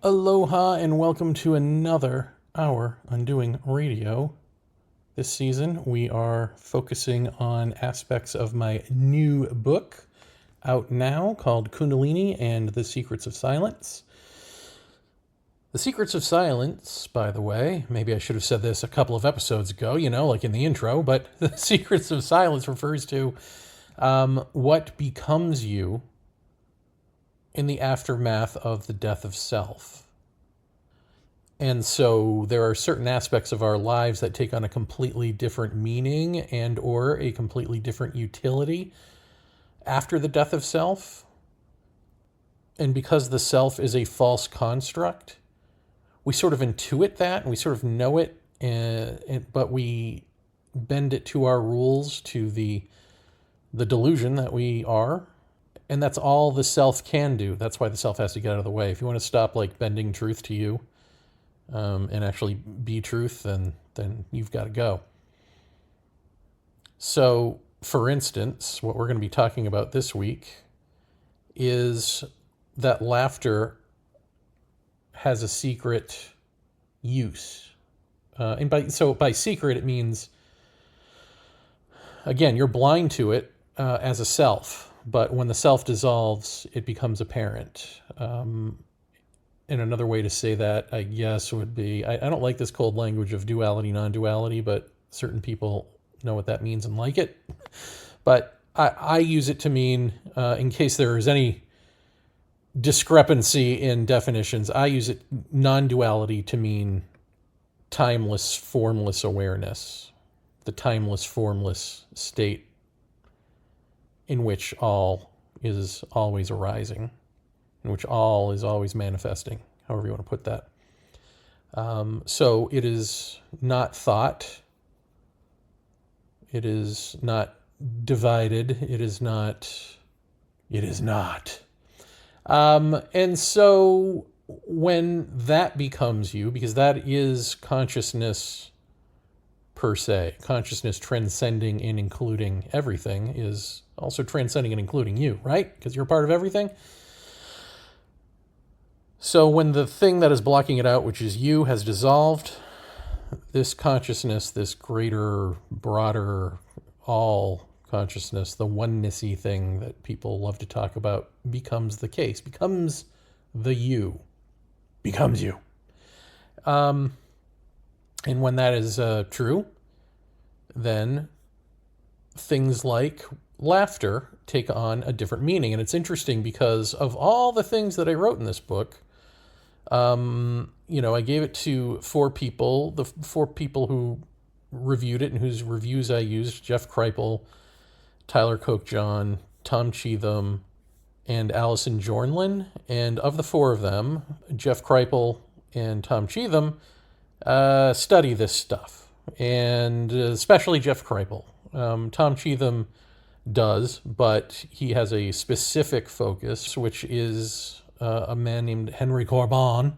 Aloha and welcome to another Our Undoing Radio. This season we are focusing on aspects of my new book out now called Kundalini and the Secrets of Silence. The Secrets of Silence, by the way, maybe I should have said this a couple of episodes ago, like in the intro, but the Secrets of Silence refers to what becomes you in the aftermath of the death of self. And so there are certain aspects of our lives that take on a completely different meaning and or a completely different utility after the death of self. And because the self is a false construct, we sort of intuit that and we sort of know it, but we bend it to our rules, to the delusion that we are. And that's all the self can do. That's why the self has to get out of the way. If you want to stop bending truth to you and actually be truth, then you've got to go. So, for instance, what we're going to be talking about this week is that laughter has a secret use. And by secret, it means, again, you're blind to it as a self. But when the self dissolves, it becomes apparent. And another way to say that, I guess, would be, I don't like this cold language of duality, non-duality, but certain people know what that means and like it. But I use it to mean, in case there is any discrepancy in definitions, I use it non-duality to mean timeless, formless awareness, the timeless, formless state in which all is always arising, in which all is always manifesting, however you want to put that. So it is not thought. It is not divided. It is not. And so when that becomes you, because that is consciousness per se, consciousness transcending and including everything is also transcending and including you, right? Because you're part of everything. So when the thing that is blocking it out, which is you, has dissolved, this consciousness, this greater, broader, all consciousness, the oneness-y thing that people love to talk about, becomes the case, becomes the you, becomes you. And when that is true, then things like laughter take on a different meaning. And it's interesting because of all the things that I wrote in this book, I gave it to four people, the four people who reviewed it and whose reviews I used: Jeff Kripal, Tyler Koch-John, Tom Cheatham, and Allison Jornlin. And of the four of them, Jeff Kripal and Tom Cheatham study this stuff, and especially Jeff Kripal. Tom Cheatham does, but he has a specific focus, which is a man named Henry Corbin,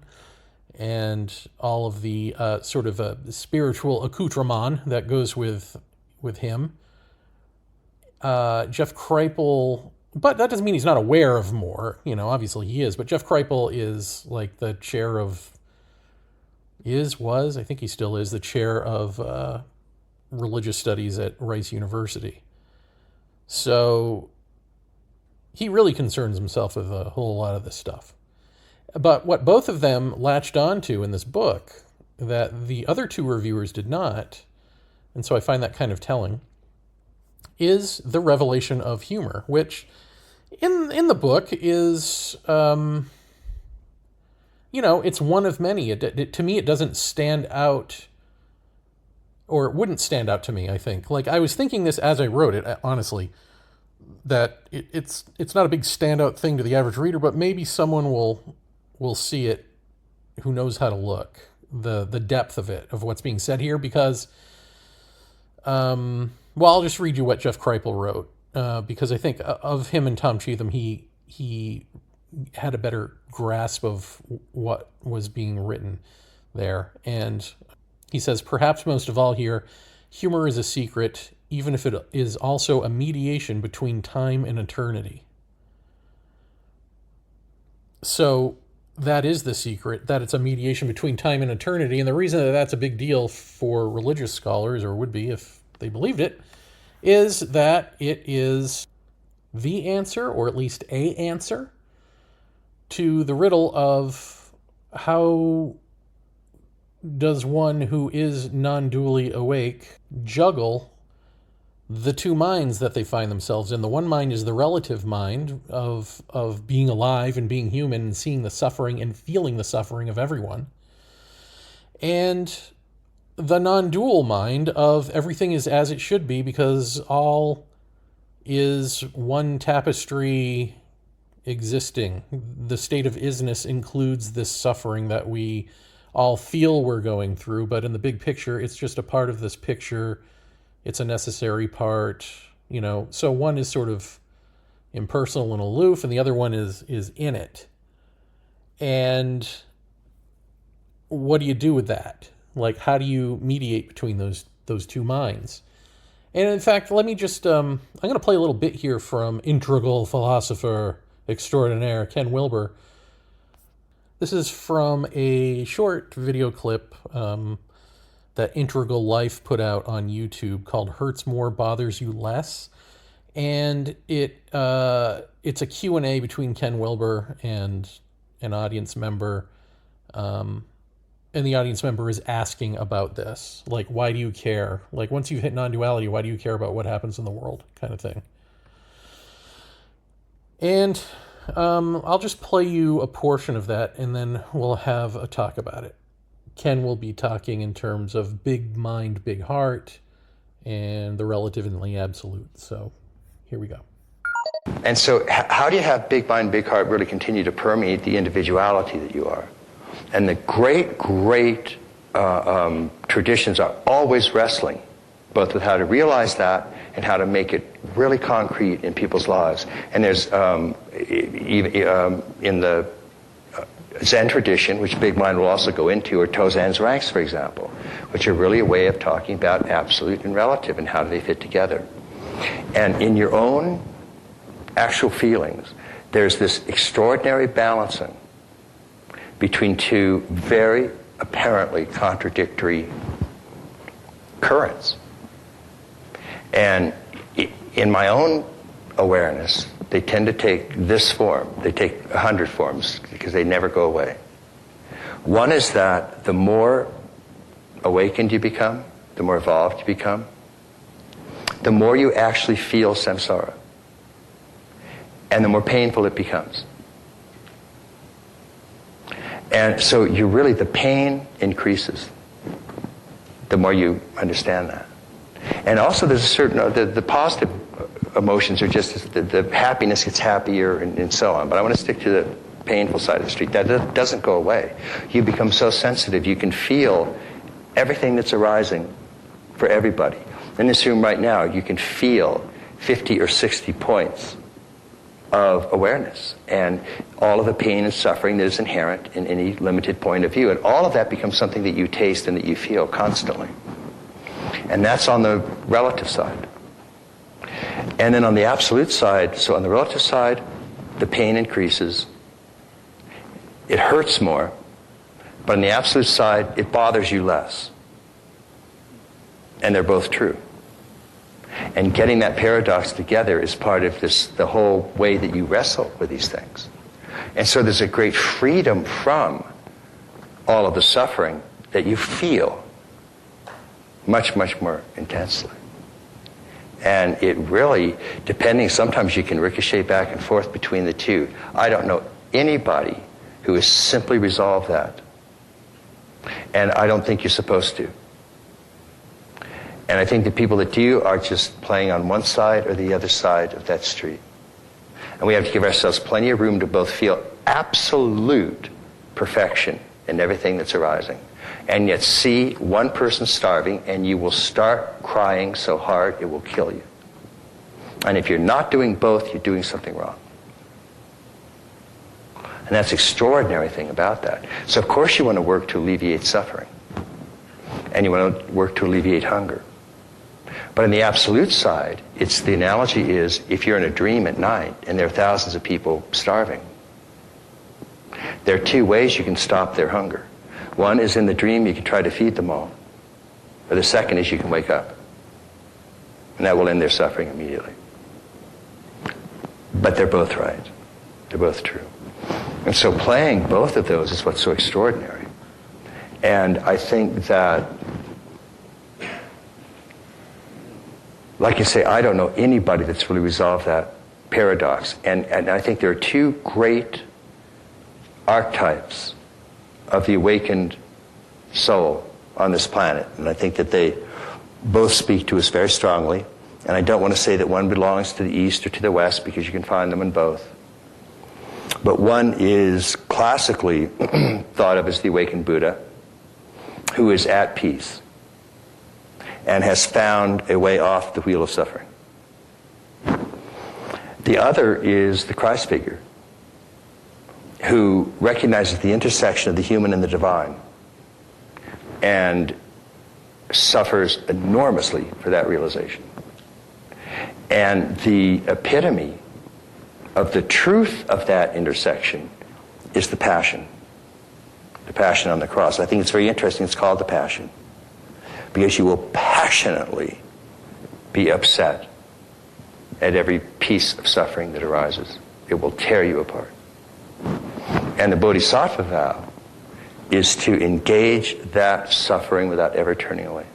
and all of the sort of spiritual accoutrement that goes with him. Jeff Kripal, but that doesn't mean he's not aware of more. Obviously he is, but Jeff Kripal is like the chair of, I think he still is, the chair of religious studies at Rice University. So he really concerns himself with a whole lot of this stuff. But what both of them latched onto in this book that the other two reviewers did not, and so I find that kind of telling, is the revelation of humor, which in the book is, it's one of many. To me, it doesn't stand out, or it wouldn't stand out to me, I think. I was thinking this as I wrote it, honestly, that it's not a big standout thing to the average reader, but maybe someone will see it who knows how to look, the depth of it, of what's being said here, because, I'll just read you what Jeff Kripal wrote, because I think of him and Tom Cheatham, he had a better grasp of what was being written there. And he says, perhaps most of all here, humor is a secret, even if it is also a mediation between time and eternity. So that is the secret, that it's a mediation between time and eternity. And the reason that that's a big deal for religious scholars, or would be if they believed it, is that it is the answer, or at least a answer, to the riddle of how does one who is non-dually awake juggle the two minds that they find themselves in. The one mind is the relative mind of being alive and being human and seeing the suffering and feeling the suffering of everyone. And the non-dual mind of everything is as it should be because all is one tapestry existing. The state of isness includes this suffering that we all feel we're going through, but in the big picture, it's just a part of this picture. It's a necessary part, so one is sort of impersonal and aloof, and the other one is in it. And what do you do with that? Like, how do you mediate between those two minds? And in fact, let me just, I'm going to play a little bit here from integral philosopher extraordinaire Ken Wilber. This is from a short video clip that Integral Life put out on YouTube called Hurts More, Bothers You Less. And it's a Q&A between Ken Wilber and an audience member. And the audience member is asking about this. Like, why do you care? Like, once you've hit non-duality, why do you care about what happens in the world? Kind of thing. And I'll just play you a portion of that, and then we'll have a talk about it. Ken will be talking in terms of big mind, big heart, and the relative and the absolute. So here we go. And so how do you have big mind, big heart really continue to permeate the individuality that you are? And the great traditions are always wrestling, both with how to realize that and how to make it really concrete in people's lives. And there's, in the Zen tradition, which Big Mind will also go into, or Tozan's ranks, for example, which are really a way of talking about absolute and relative and how do they fit together. And in your own actual feelings, there's this extraordinary balancing between two very apparently contradictory currents. And in my own awareness, they tend to take this form. They take 100 forms because they never go away. One is that the more awakened you become, the more evolved you become, the more you actually feel samsara, and the more painful it becomes. And so the pain increases the more you understand that. And also there's a certain, the positive emotions are just, the happiness gets happier and so on. But I want to stick to the painful side of the street. That doesn't go away. You become so sensitive, you can feel everything that's arising for everybody. In this room right now, you can feel 50 or 60 points of awareness and all of the pain and suffering that is inherent in any limited point of view. And all of that becomes something that you taste and that you feel constantly. And that's on the relative side. And then on the absolute side, so on the relative side, the pain increases. It hurts more. But on the absolute side, it bothers you less. And they're both true. And getting that paradox together is part of the whole way that you wrestle with these things. And so there's a great freedom from all of the suffering that you feel much, much more intensely. And it really, sometimes you can ricochet back and forth between the two. I don't know anybody who has simply resolved that. And I don't think you're supposed to. And I think the people that do are just playing on one side or the other side of that street. And we have to give ourselves plenty of room to both feel absolute perfection in everything that's arising, and yet see one person starving, and you will start crying so hard it will kill you. And if you're not doing both, you're doing something wrong. And that's the extraordinary thing about that. So of course you want to work to alleviate suffering. And you want to work to alleviate hunger. But on the absolute side, the analogy is if you're in a dream at night and there are thousands of people starving, There are two ways you can stop their hunger. One is in the dream, you can try to feed them all. Or the second is you can wake up. And that will end their suffering immediately. But they're both right. They're both true. And so playing both of those is what's so extraordinary. And I think that, like you say, I don't know anybody that's really resolved that paradox. And I think there are two great archetypes of the awakened soul on this planet. And I think that they both speak to us very strongly. And I don't want to say that one belongs to the East or to the West, because you can find them in both. But one is classically thought of as the awakened Buddha, who is at peace and has found a way off the wheel of suffering. The other is the Christ figure, who recognizes the intersection of the human and the divine and suffers enormously for that realization. And the epitome of the truth of that intersection is the Passion on the cross. I think it's very interesting it's called the Passion, because you will passionately be upset at every piece of suffering that arises. It will tear you apart. And the Bodhisattva vow is to engage that suffering without ever turning away.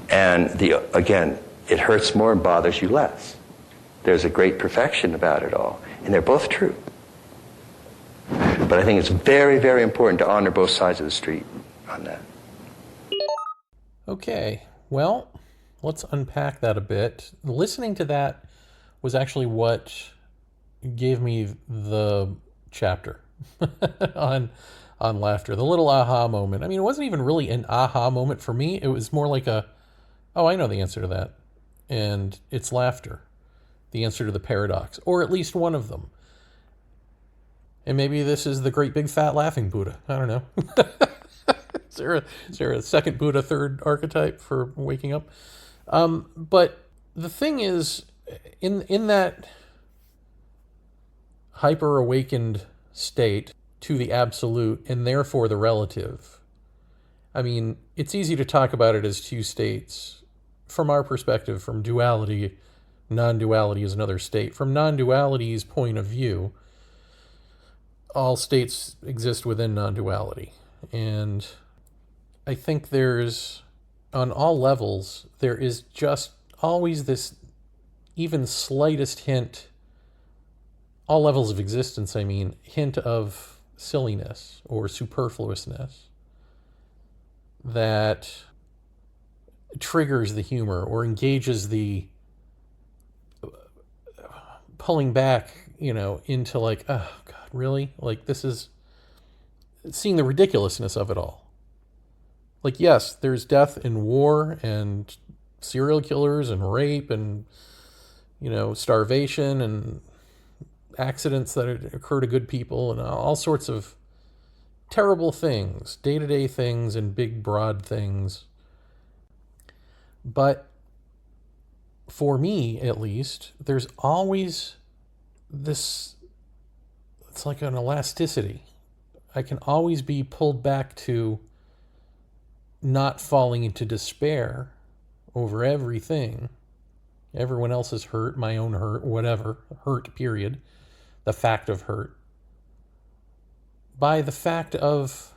And again, it hurts more and bothers you less. There's a great perfection about it all, and they're both true. But I think it's very, very important to honor both sides of the street on that. Okay, well, let's unpack that a bit. Listening to that was actually what gave me the chapter on laughter, the little aha moment. I mean, it wasn't even really an aha moment for me. It was more like oh, I know the answer to that. And it's laughter, the answer to the paradox, or at least one of them. And maybe this is the great big fat laughing Buddha. I don't know. Is there a second Buddha, third archetype for waking up? But the thing is, in that hyper-awakened state to the absolute, and therefore the relative, I mean, it's easy to talk about it as two states. From our perspective, from duality, non-duality is another state. From non-duality's point of view, all states exist within non-duality. And I think there's, on all levels, there is just always this even slightest hint, all levels of existence, I mean, hint of silliness or superfluousness that triggers the humor or engages the pulling back, into like, oh God, really? Like, this is seeing the ridiculousness of it all. Like, yes, there's death and war and serial killers and rape and, starvation and accidents that occur to good people and all sorts of terrible things, day-to-day things and big, broad things. But for me, at least, there's always this, it's like an elasticity. I can always be pulled back to not falling into despair over everything. Everyone else's hurt, my own hurt, whatever, hurt, period. The fact of hurt. By the fact of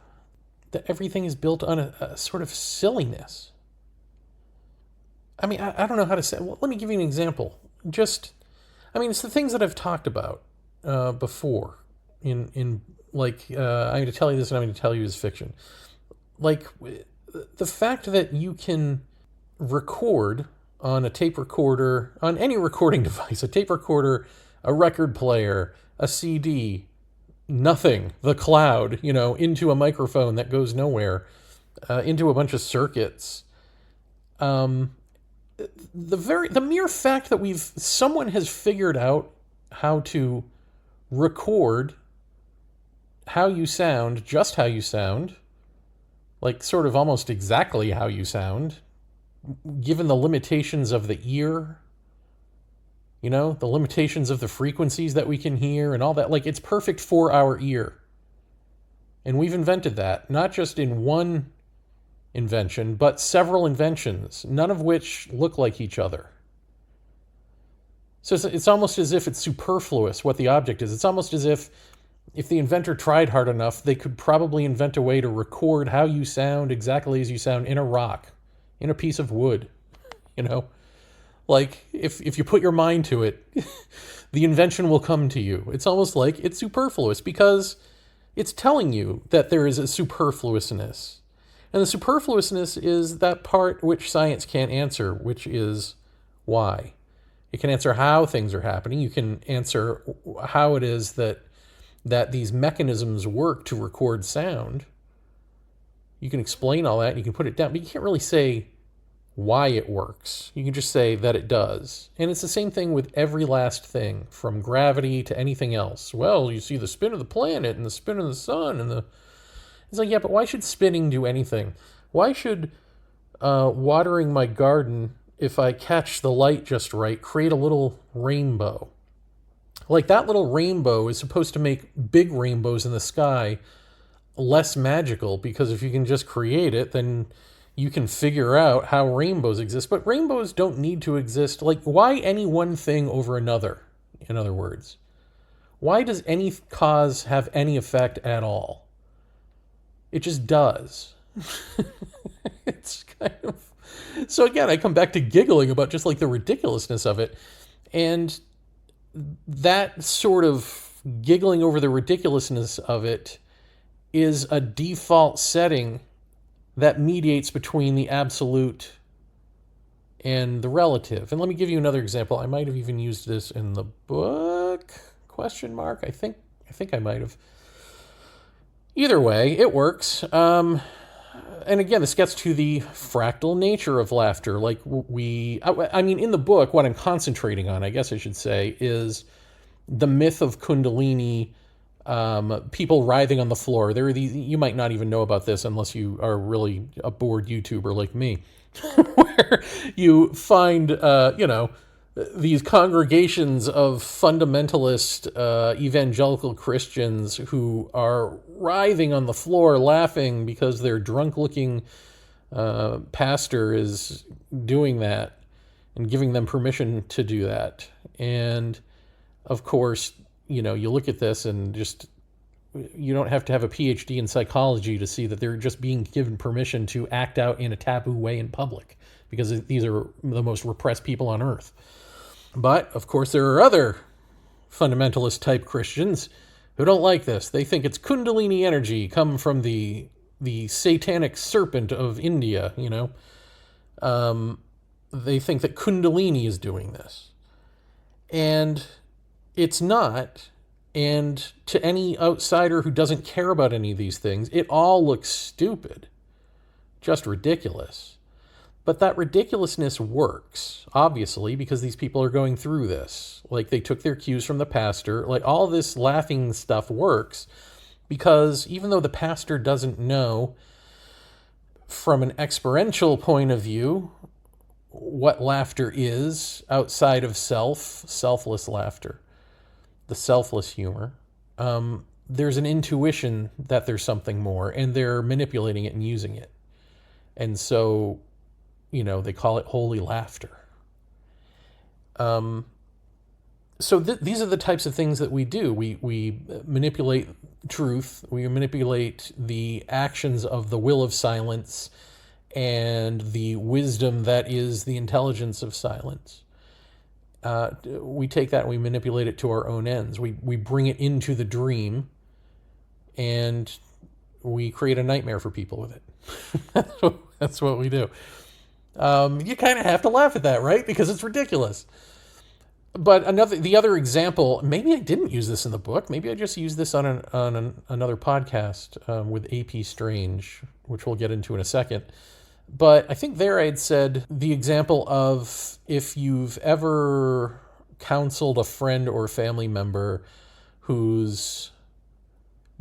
that everything is built on a sort of silliness. I mean, I don't know how to say. Well, let me give you an example. It's the things that I've talked about before. I'm going to tell you this, and I'm going to tell you is fiction. Like the fact that you can record on a tape recorder, on any recording device, a tape recorder, a record player, a CD, nothing, the cloud, into a microphone that goes nowhere, into a bunch of circuits. The mere fact that someone has figured out how to record how you sound, just how you sound, like sort of almost exactly how you sound, given the limitations of the ear You know, the limitations of the frequencies that we can hear and all that. Like, it's perfect for our ear. And we've invented that, not just in one invention, but several inventions, none of which look like each other. So it's almost as if it's superfluous what the object is. It's almost as if the inventor tried hard enough, they could probably invent a way to record how you sound exactly as you sound in a rock, in a piece of wood, you know? Like, if you put your mind to it, the invention will come to you. It's almost like it's superfluous because it's telling you that there is a superfluousness. And the superfluousness is that part which science can't answer, which is why. It can answer how things are happening. You can answer how it is that these mechanisms work to record sound. You can explain all that, and you can put it down, but you can't really say why it works. You can just say that it does. And it's the same thing with every last thing, from gravity to anything else. Well, you see the spin of the planet and the spin of the sun and the... It's like, yeah, but why should spinning do anything? Why should watering my garden, if I catch the light just right, create a little rainbow? Like, that little rainbow is supposed to make big rainbows in the sky less magical, because if you can just create it, then you can figure out how rainbows exist. But rainbows don't need to exist. Like, why any one thing over another, in other words? Why does any cause have any effect at all? It just does. It's kind of... So again, I come back to giggling about just like the ridiculousness of it. And that sort of giggling over the ridiculousness of it is a default setting that mediates between the absolute and the relative. And let me give you another example. I might have even used this in the book, question mark. I think I might have. Either way, it works. And again, this gets to the fractal nature of laughter. Like, I mean, in the book, what I'm concentrating on, I guess I should say, is the myth of Kundalini, people writhing on the floor. There are these, you might not even know about this unless you are really a bored YouTuber like me, where you find, these congregations of fundamentalist evangelical Christians who are writhing on the floor laughing because their drunk-looking pastor is doing that and giving them permission to do that. And, of course, you look at this and just, you don't have to have a PhD in psychology to see that they're just being given permission to act out in a taboo way in public, because these are the most repressed people on earth. But, of course, there are other fundamentalist type Christians who don't like this. They think it's Kundalini energy come from the satanic serpent of India, They think that Kundalini is doing this. And it's not. And to any outsider who doesn't care about any of these things, it all looks stupid. Just ridiculous. But that ridiculousness works, obviously, because these people are going through this. Like, they took their cues from the pastor. Like, all this laughing stuff works because even though the pastor doesn't know from an experiential point of view what laughter is outside of selfless laughter, the selfless humor, there's an intuition that there's something more, and they're manipulating it and using it. And so, they call it holy laughter. So these are the types of things that we do. We manipulate truth. We manipulate the actions of the will of silence and the wisdom that is the intelligence of silence. We take that and we manipulate it to our own ends. We bring it into the dream, and we create a nightmare for people with it. That's what we do. You kind of have to laugh at that, right? Because it's ridiculous. But the other example, maybe I didn't use this in the book. Maybe I just used this on another podcast with AP Strange, which we'll get into in a second. But I think there I had said the example of if you've ever counseled a friend or family member who's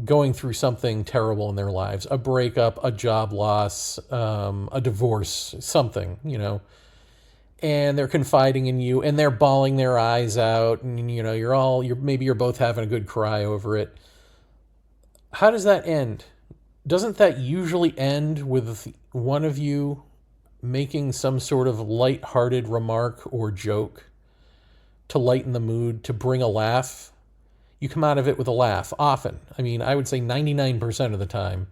going through something terrible in their lives, a breakup, a job loss, a divorce, something, and they're confiding in you, and they're bawling their eyes out, and maybe you're both having a good cry over it. How does that end? Doesn't that usually end with one of you making some sort of light-hearted remark or joke to lighten the mood, to bring a laugh? You come out of it with a laugh, often. I mean, I would say 99% of the time,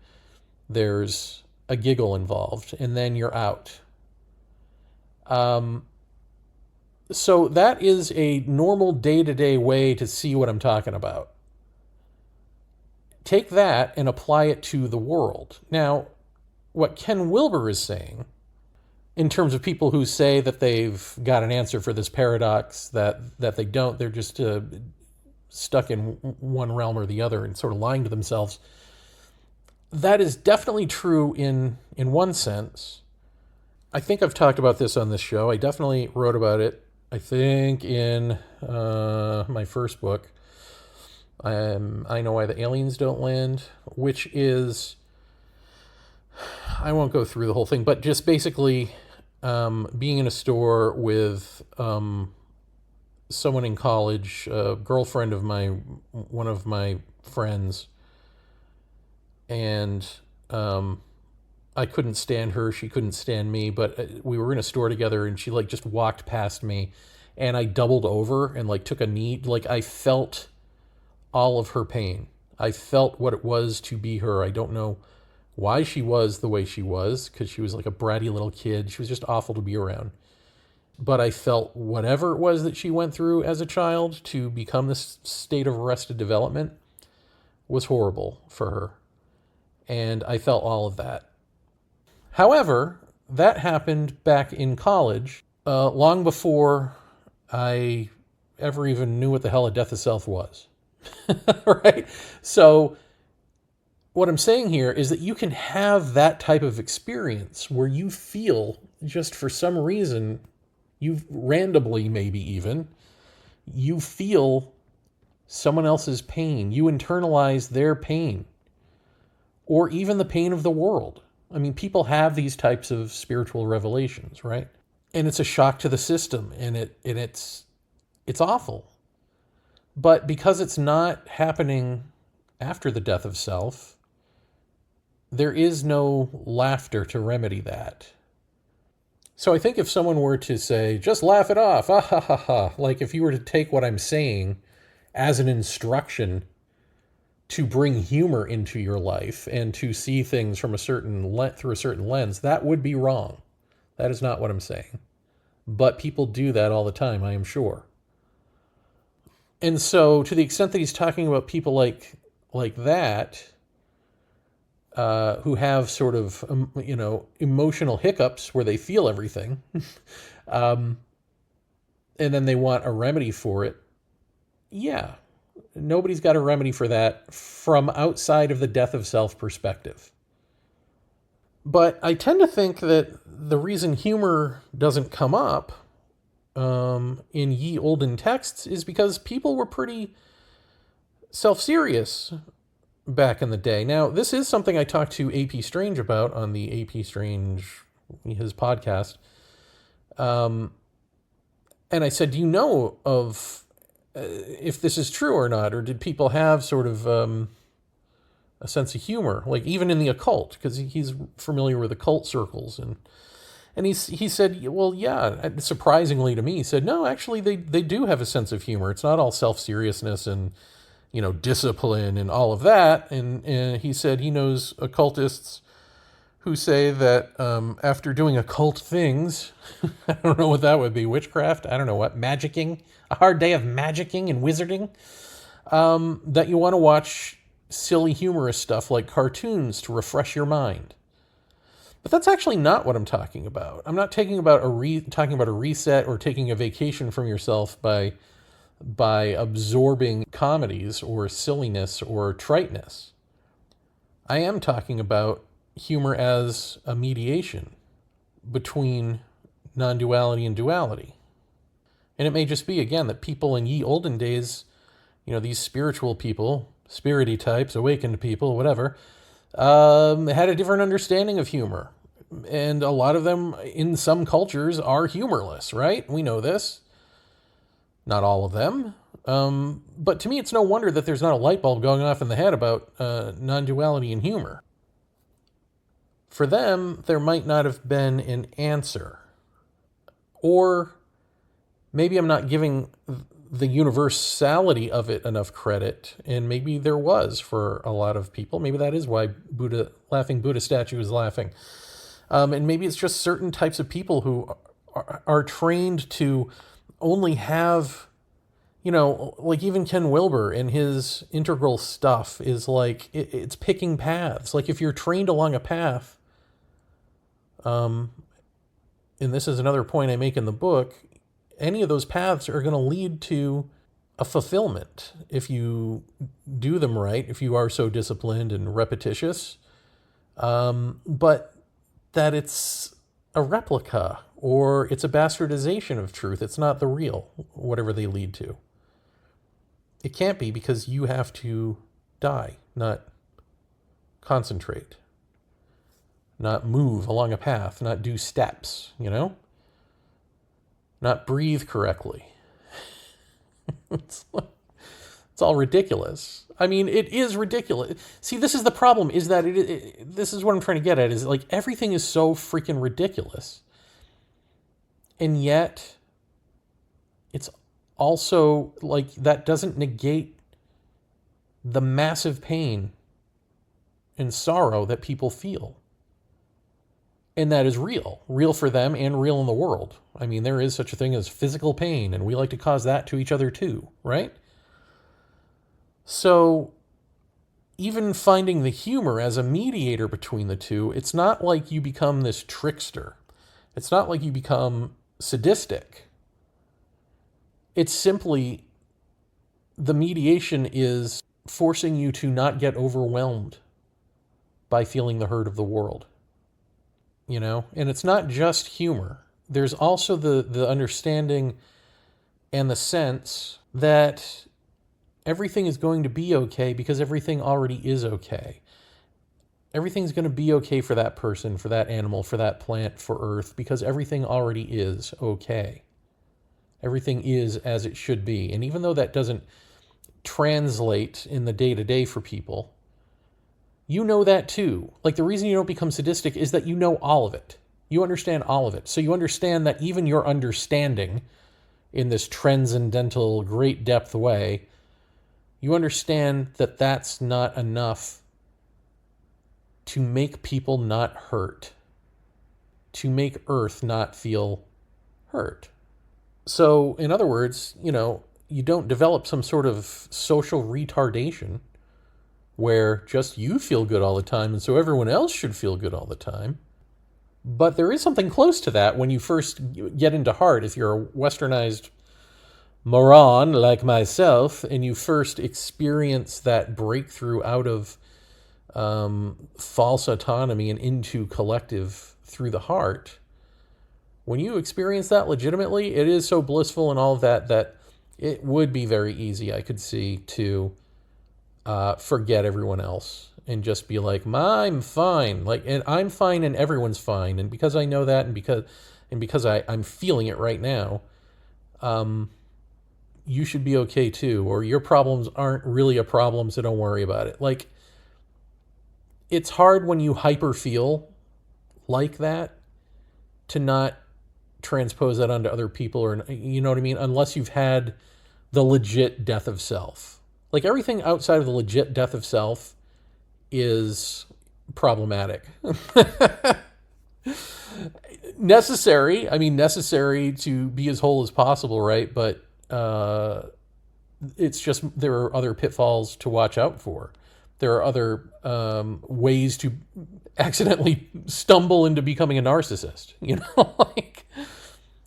there's a giggle involved, and then you're out. So that is a normal day-to-day way to see what I'm talking about. Take that and apply it to the world. Now, what Ken Wilber is saying, in terms of people who say that they've got an answer for this paradox, that they don't, they're just stuck in one realm or the other and sort of lying to themselves, that is definitely true in one sense. I think I've talked about this on this show. I definitely wrote about it, I think, in my first book, I Know Why the Aliens Don't Land, which is, I won't go through the whole thing, but just basically being in a store with someone in college, a girlfriend of one of my friends, and I couldn't stand her, she couldn't stand me, but we were in a store together, and she just walked past me, and I doubled over and took a knee. I felt all of her pain. I felt what it was to be her. I don't know why she was the way she was, because she was like a bratty little kid. She was just awful to be around. But I felt whatever it was that she went through as a child to become this state of arrested development was horrible for her. And I felt all of that. However, that happened back in college, long before I ever even knew what the hell a death of self was. Right? So what I'm saying here is that you can have that type of experience where you feel, just for some reason, you randomly maybe even, you feel someone else's pain. You internalize their pain, or even the pain of the world. I mean, people have these types of spiritual revelations, right? And it's a shock to the system, and it's awful. But because it's not happening after the death of self, there is no laughter to remedy that. So I think if someone were to say, just laugh it off, ah ha ha ha, if you were to take what I'm saying as an instruction to bring humor into your life and to see things from through a certain lens, that would be wrong. That is not what I'm saying. But people do that all the time, I am sure. And so, to the extent that he's talking about people like that, who have sort of, emotional hiccups where they feel everything, and then they want a remedy for it, yeah, nobody's got a remedy for that from outside of the death of self perspective. But I tend to think that the reason humor doesn't come up in ye olden texts is because people were pretty self-serious back in the day. Now, this is something I talked to A.P. Strange about on the A.P. Strange, his podcast. And I said, do you know of if this is true or not? Or did people have sort of a sense of humor, even in the occult? Because he's familiar with occult circles. And he said, well, yeah, surprisingly to me, he said, no, actually, they do have a sense of humor. It's not all self-seriousness and, discipline and all of that. And he said he knows occultists who say that after doing occult things, I don't know what that would be, witchcraft, I don't know what, magicking, a hard day of magicking and wizarding, that you want to watch silly humorous stuff like cartoons to refresh your mind. But that's actually not what I'm talking about. I'm not talking about a reset or taking a vacation from yourself by absorbing comedies or silliness or triteness. I am talking about humor as a mediation between non-duality and duality. And it may just be, again, that people in ye olden days, these spiritual people, spirity types, awakened people, whatever, had a different understanding of humor. And a lot of them in some cultures are humorless, right? We know this. Not all of them. But to me, it's no wonder that there's not a light bulb going off in the head about non-duality and humor. For them, there might not have been an answer. Or maybe I'm not giving the universality of it enough credit, and maybe there was for a lot of people. Maybe that is why laughing Buddha statue is laughing. And maybe it's just certain types of people who are trained to only have, like even Ken Wilber in his integral stuff is like, it's picking paths. Like if you're trained along a path, and this is another point I make in the book, any of those paths are going to lead to a fulfillment if you do them right, if you are so disciplined and repetitious. But that it's a replica or it's a bastardization of truth. It's not the real, whatever they lead to. It can't be, because you have to die, not concentrate, not move along a path, not do steps, not breathe correctly. It's all ridiculous. I mean, it is ridiculous. See, this is the problem, is that this is what I'm trying to get at, is like everything is so freaking ridiculous. And yet it's also like that doesn't negate the massive pain and sorrow that people feel. And that is real for them and real in the world. I mean, there is such a thing as physical pain, and we like to cause that to each other too, right? So even finding the humor as a mediator between the two, it's not like you become this trickster. It's not like you become sadistic. It's simply the mediation is forcing you to not get overwhelmed by feeling the hurt of the world. And it's not just humor. There's also the understanding and the sense that everything is going to be okay because everything already is okay. Everything's going to be okay for that person, for that animal, for that plant, for Earth, because everything already is okay. Everything is as it should be. And even though that doesn't translate in the day-to-day for people, you know that too. Like the reason you don't become sadistic is that you know all of it. You understand all of it. So you understand that even your understanding in this transcendental great depth way, you understand that that's not enough to make people not hurt, to make Earth not feel hurt. So in other words, you don't develop some sort of social retardation where just you feel good all the time and so everyone else should feel good all the time. But there is something close to that when you first get into heart. If you're a westernized moron like myself and you first experience that breakthrough out of false autonomy and into collective through the heart, when you experience that legitimately, it is so blissful and all of that it would be very easy, I could see, to forget everyone else and just be like, I'm fine. And I'm fine and everyone's fine. And because I know that and because I'm feeling it right now, you should be okay too. Or your problems aren't really a problem, so don't worry about it. Like, it's hard when you hyper feel like that to not transpose that onto other people, or, you know what I mean? Unless you've had the legit death of self. Like everything outside of the legit death of self is problematic. Necessary to be as whole as possible, right? But it's just, there are other pitfalls to watch out for. There are other ways to accidentally stumble into becoming a narcissist. Like,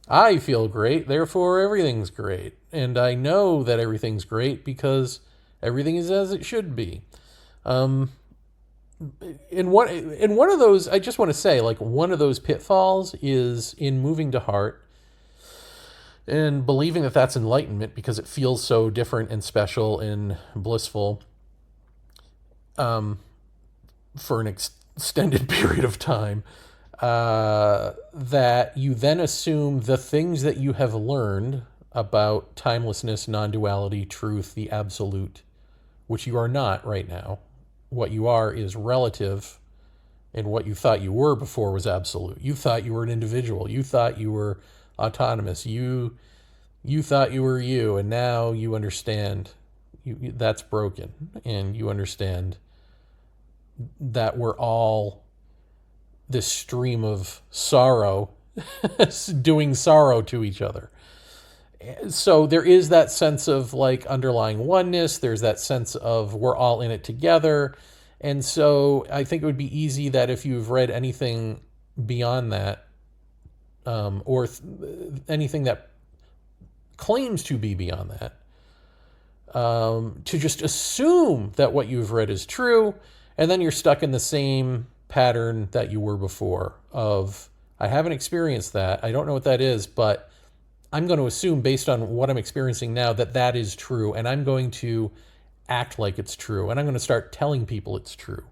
I feel great, therefore everything's great. And I know that everything's great because everything is as it should be. In one of those, I just want to say, like, one of those pitfalls is in moving to heart and believing that that's enlightenment because it feels so different and special and blissful for an extended period of time. that you then assume the things that you have learned about timelessness, non-duality, truth, the absolute, which you are not right now. What you are is relative, and what you thought you were before was absolute. You thought you were an individual. You thought you were autonomous. You thought you were you, and now you understand that's broken, and you understand that we're all this stream of sorrow doing sorrow to each other. So there is that sense of like underlying oneness. There's that sense of we're all in it together. And so I think it would be easy that if you've read anything beyond that, or anything that claims to be beyond that, to just assume that what you've read is true, and then you're stuck in the same pattern that you were before of, I haven't experienced that. I don't know what that is, but I'm going to assume based on what I'm experiencing now that that is true, and I'm going to act like it's true, and I'm going to start telling people it's true.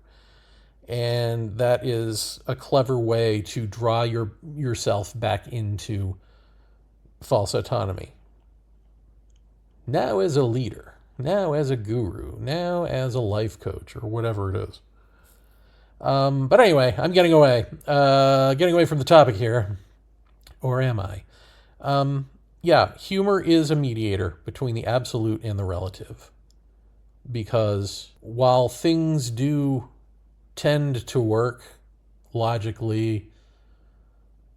And that is a clever way to draw yourself back into false autonomy. Now as a leader, now as a guru, now as a life coach, or whatever it is. But anyway, I'm getting away from the topic here. Or am I? Yeah, humor is a mediator between the absolute and the relative. Because while things do tend to work logically,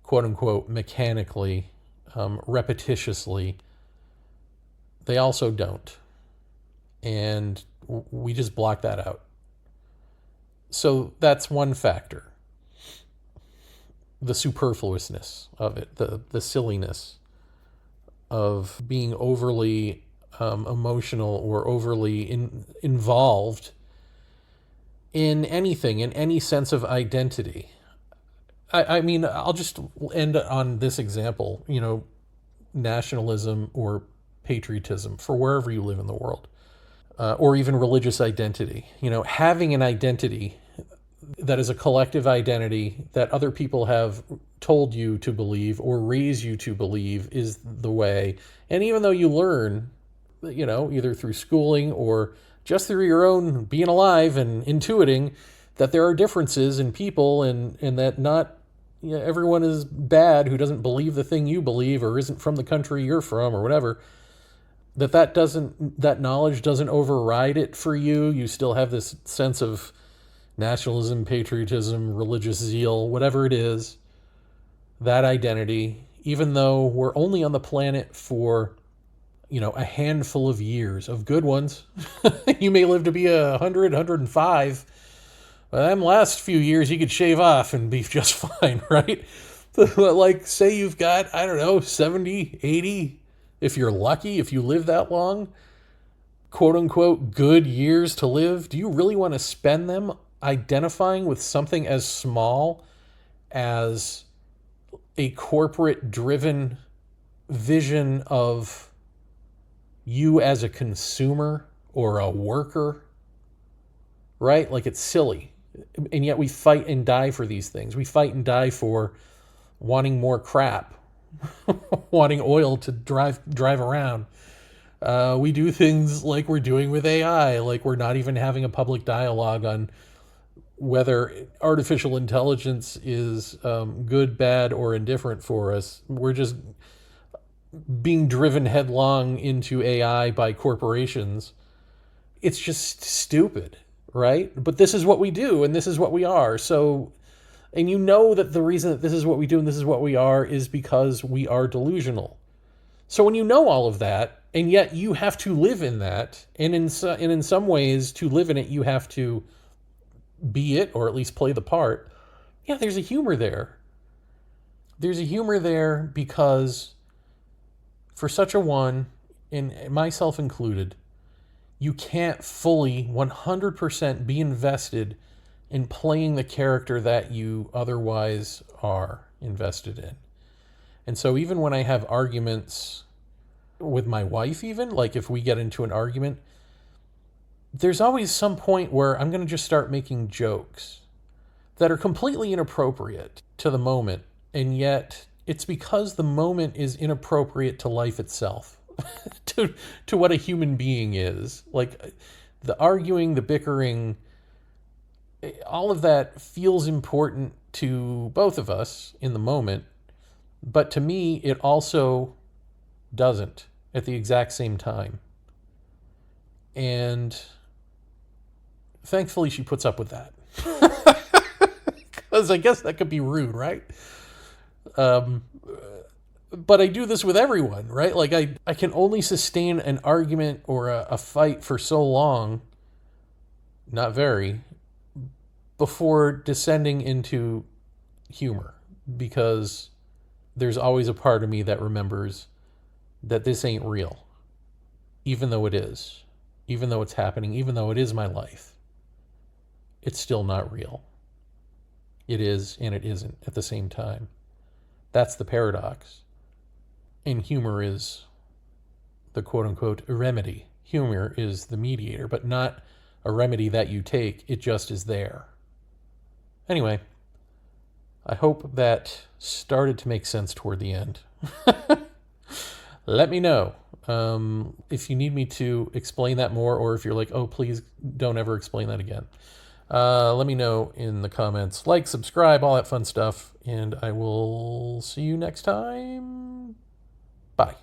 quote unquote, mechanically, repetitiously, they also don't. And we just block that out. So that's one factor. The superfluousness of it, the silliness of being overly emotional or overly involved in anything, in any sense of identity. I mean, I'll just end on this example, nationalism or patriotism for wherever you live in the world, or even religious identity. Having an identity that is a collective identity that other people have told you to believe or raise you to believe is the way. And even though you learn, either through schooling or just through your own being alive and intuiting that there are differences in people, and that not everyone is bad who doesn't believe the thing you believe or isn't from the country you're from or whatever, that knowledge doesn't override it for you. You still have this sense of nationalism, patriotism, religious zeal, whatever it is, that identity, even though we're only on the planet for, a handful of years, of good ones. You may live to be 100, 105. But them last few years you could shave off and be just fine, right? Like, say you've got, 70, 80, if you're lucky, if you live that long, quote unquote, good years to live. Do you really want to spend them identifying with something as small as a corporate driven vision of you as a consumer or a worker, right? Like, it's silly. And yet we fight and die for these things. We fight and die for wanting more crap, wanting oil to drive around. We do things like we're doing with AI, like we're not even having a public dialogue on whether artificial intelligence is good, bad, or indifferent for us. We're just being driven headlong into AI by corporations. It's just stupid, right? But this is what we do, and this is what we are. So, and that the reason that this is what we do and this is what we are is because we are delusional. So when you know all of that, and yet you have to live in that, and in some ways, to live in it, you have to be it, or at least play the part. Yeah, there's a humor there. There's a humor there because for such a one, and myself included, you can't fully 100% be invested in playing the character that you otherwise are invested in. And so even when I have arguments with my wife, even, like if we get into an argument, there's always some point where I'm going to just start making jokes that are completely inappropriate to the moment, and yet it's because the moment is inappropriate to life itself, to what a human being is. Like the arguing, the bickering, all of that feels important to both of us in the moment, but to me, it also doesn't at the exact same time. And thankfully, she puts up with that. Because I guess that could be rude, right? But I do this with everyone, right? Like I can only sustain an argument or a fight for so long, not very, before descending into humor, because there's always a part of me that remembers that this ain't real, even though it is, even though it's happening, even though it is my life. It's still not real. It is and it isn't at the same time. That's the paradox. And humor is the quote-unquote remedy. Humor is the mediator, but not a remedy that you take. It just is there. Anyway, I hope that started to make sense toward the end. Let me know if you need me to explain that more, or if you're like, oh, please don't ever explain that again. Let me know in the comments. Like, subscribe, all that fun stuff. And I will see you next time. Bye.